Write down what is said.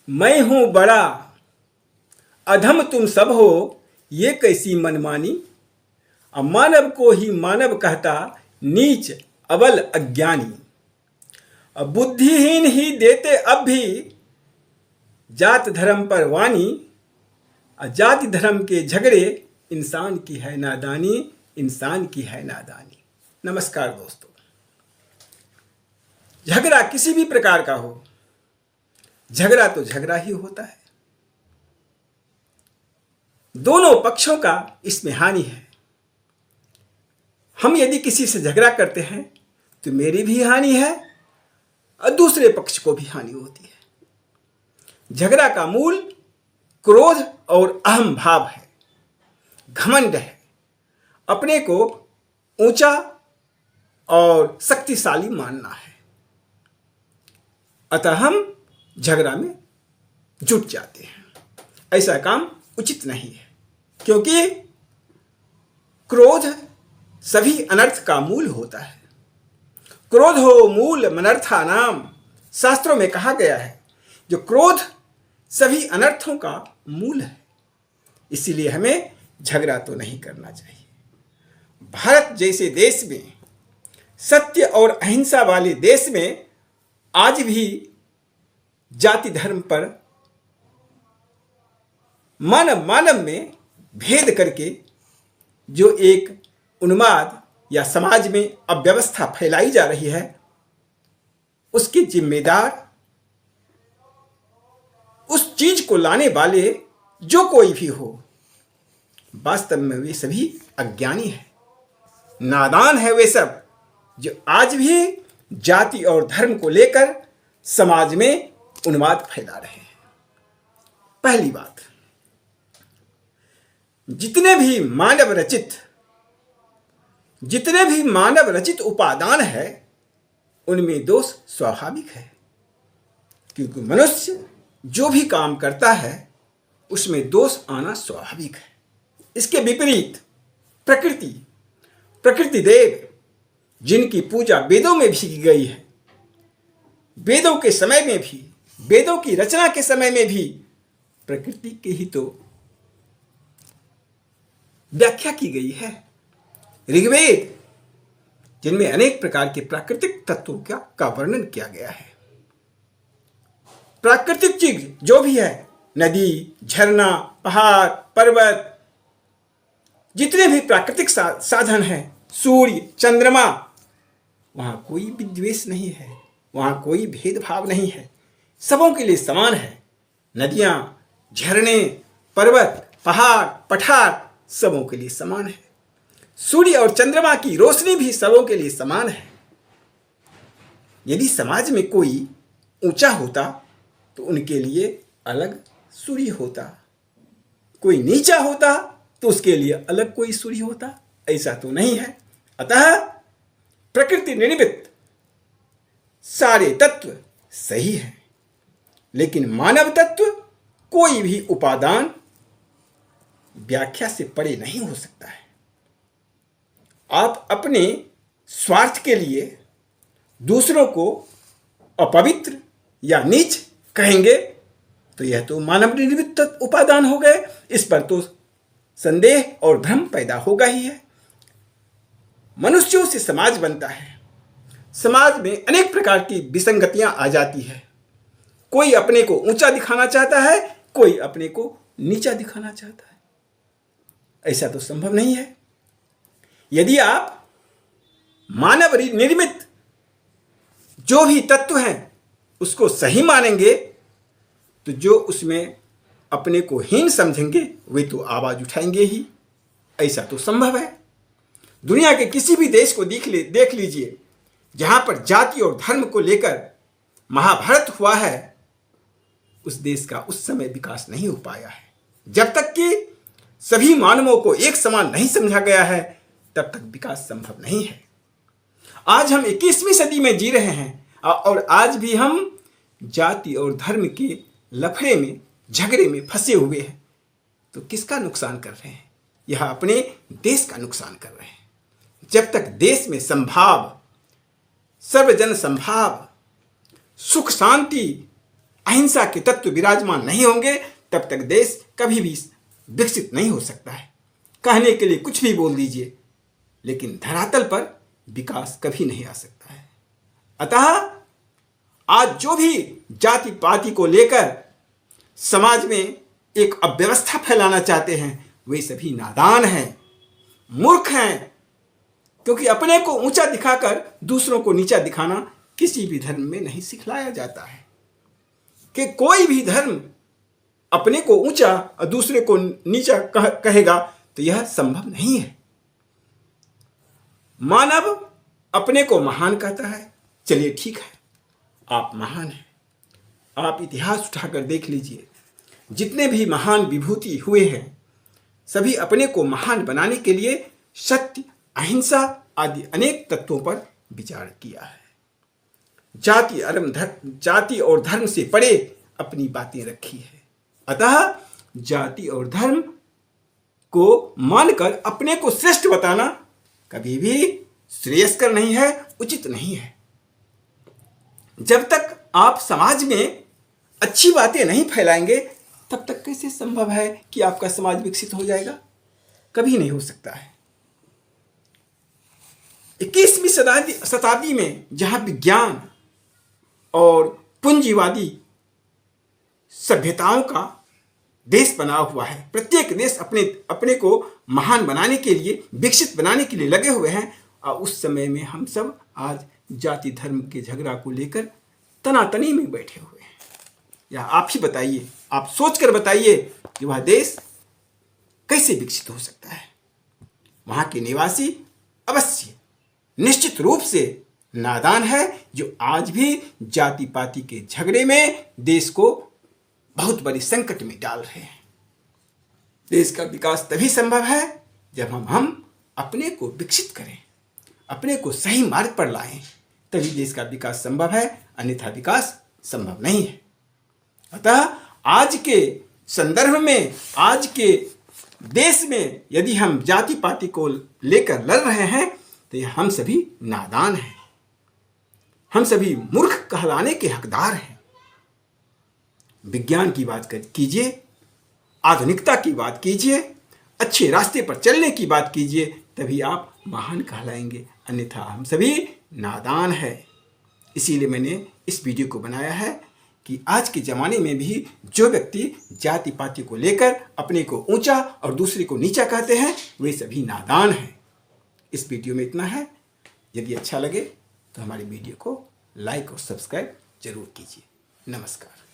मैं हूं बड़ा, अधम तुम सब हो, ये कैसी मनमानी। मानव को ही मानव कहता, नीच अबल अज्ञानी। बुद्धिहीन ही देते अब भी जात धर्म पर वाणी। जाति धर्म के झगड़े, इंसान की है नादानी, इंसान की है नादानी। नमस्कार दोस्तों। झगड़ा किसी भी प्रकार का हो, झगड़ा तो झगड़ा ही होता है। दोनों पक्षों का इसमें हानि है। हम यदि किसी से झगड़ा करते हैं तो मेरी भी हानि है और दूसरे पक्ष को भी हानि होती है। झगड़ा का मूल क्रोध और अहम भाव है, घमंड है, अपने को ऊंचा और शक्तिशाली मानना है। अतः हम झगड़ा में जुट जाते हैं। ऐसा काम उचित नहीं है, क्योंकि क्रोध सभी अनर्थ का मूल होता है। क्रोध हो मूल मनर्था नाम, शास्त्रों में कहा गया है। जो क्रोध सभी अनर्थों का मूल है, इसीलिए हमें झगड़ा तो नहीं करना चाहिए। भारत जैसे देश में, सत्य और अहिंसा वाले देश में आज भी जाति धर्म पर मानव में भेद करके जो एक उन्माद या समाज में अव्यवस्था फैलाई जा रही है, उसके जिम्मेदार, उस चीज को लाने वाले जो कोई भी हो, वास्तव में वे सभी अज्ञानी है, नादान है वे सब, जो आज भी जाति और धर्म को लेकर समाज में उन्माद फैला रहे हैं। पहली बात, जितने भी मानव रचित उपादान है, उनमें दोष स्वाभाविक है, क्योंकि मनुष्य जो भी काम करता है उसमें दोष आना स्वाभाविक है। इसके विपरीत प्रकृति देव, जिनकी पूजा वेदों में भी की गई है, वेदों के समय में भी, वेदों की रचना के समय में भी प्रकृति की ही तो व्याख्या की गई है। ऋग्वेद, जिनमें अनेक प्रकार के प्राकृतिक तत्वों का वर्णन किया गया है। प्राकृतिक चीज जो भी है, नदी, झरना, पहाड़, पर्वत, जितने भी प्राकृतिक साधन हैं, सूर्य, चंद्रमा, वहां कोई विद्वेष नहीं है, वहां कोई भेदभाव नहीं है, सबों के लिए समान है। नदियां, झरने, पर्वत, पहाड़, पठार सबों के लिए समान है। सूर्य और चंद्रमा की रोशनी भी सबों के लिए समान है। यदि समाज में कोई ऊंचा होता तो उनके लिए अलग सूर्य होता, कोई नीचा होता तो उसके लिए अलग कोई सूर्य होता। ऐसा तो नहीं है। अतः प्रकृति निर्मित सारे तत्व सही हैं, लेकिन मानव तत्व कोई भी उपादान व्याख्या से परे नहीं हो सकता है। आप अपने स्वार्थ के लिए दूसरों को अपवित्र या नीच कहेंगे तो यह तो मानव निर्मित उपादान हो गए। इस पर तो संदेह और भ्रम पैदा होगा ही है। मनुष्यों से समाज बनता है। समाज में अनेक प्रकार की विसंगतियां आ जाती है। कोई अपने को ऊंचा दिखाना चाहता है, कोई अपने को नीचा दिखाना चाहता है। ऐसा तो संभव नहीं है। यदि आप मानव निर्मित जो भी तत्व हैं उसको सही मानेंगे, तो जो उसमें अपने को हीन समझेंगे वे तो आवाज उठाएंगे ही। ऐसा तो संभव है। दुनिया के किसी भी देश को देख लीजिए, जहां पर जाति और धर्म को लेकर महाभारत हुआ है, उस देश का उस समय विकास नहीं हो पाया है। जब तक कि सभी मानवों को एक समान नहीं समझा गया है, तब तक विकास संभव नहीं है। आज हम 21वीं सदी में जी रहे हैं और आज भी हम जाति और धर्म के लफड़े में, झगड़े में फंसे हुए हैं। तो किसका नुकसान कर रहे हैं? यह अपने देश का नुकसान कर रहे हैं। जब तक देश में संभाव, सर्वजन संभाव, सुख शांति अहिंसा के तत्व विराजमान नहीं होंगे तब तक देश कभी भी विकसित नहीं हो सकता है। कहने के लिए कुछ भी बोल दीजिए, लेकिन धरातल पर विकास कभी नहीं आ सकता है। अतः आज जो भी जाति पाति को लेकर समाज में एक अव्यवस्था फैलाना चाहते हैं, वे सभी नादान हैं, मूर्ख हैं, क्योंकि अपने को ऊंचा दिखाकर दूसरों को नीचा दिखाना किसी भी धर्म में नहीं सिखलाया जाता है। कि कोई भी धर्म अपने को ऊंचा और दूसरे को नीचा कहेगा तो यह संभव नहीं है। मानव अपने को महान कहता है, चलिए ठीक है, आप महान हैं। आप इतिहास उठाकर देख लीजिए, जितने भी महान विभूति हुए हैं सभी अपने को महान बनाने के लिए सत्य, अहिंसा आदि अनेक तत्वों पर विचार किया है। जाति और धर्म से परे अपनी बातें रखी है। अतः जाति और धर्म को मानकर अपने को श्रेष्ठ बताना कभी भी श्रेयस्कर नहीं है, उचित नहीं है। जब तक आप समाज में अच्छी बातें नहीं फैलाएंगे तब तक कैसे संभव है कि आपका समाज विकसित हो जाएगा? कभी नहीं हो सकता है। 21वीं शताब्दी में जहां विज्ञान और पूंजीवादी सभ्यताओं का देश बना हुआ है, प्रत्येक देश अपने को महान बनाने के लिए, विकसित बनाने के लिए लगे हुए हैं, और उस समय में हम सब आज जाति धर्म के झगड़ा को लेकर तनातनी में बैठे हुए हैं। या आप ही बताइए, आप सोचकर बताइए कि वह देश कैसे विकसित हो सकता है। वहां के निवासी अवश्य निश्चित रूप से नादान है, जो आज भी जाति पाति के झगड़े में देश को बहुत बड़ी संकट में डाल रहे हैं। देश का विकास तभी संभव है जब हम अपने को विकसित करें, अपने को सही मार्ग पर लाएं, तभी देश का विकास संभव है, अन्यथा विकास संभव नहीं है। अतः आज के संदर्भ में, आज के देश में यदि हम जाति पाति को लेकर लड़ रहे हैं तो ये हम सभी नादान हैं, हम सभी मूर्ख कहलाने के हकदार हैं। विज्ञान की बात कीजिए, आधुनिकता की बात कीजिए, अच्छे रास्ते पर चलने की बात कीजिए, तभी आप महान कहलाएंगे, अन्यथा हम सभी नादान हैं। इसीलिए मैंने इस वीडियो को बनाया है कि आज के ज़माने में भी जो व्यक्ति जाति पाति को लेकर अपने को ऊंचा और दूसरे को नीचा कहते हैं, वे सभी नादान हैं। इस वीडियो में इतना है। यदि अच्छा लगे तो हमारे वीडियो को लाइक और सब्सक्राइब जरूर कीजिए। नमस्कार।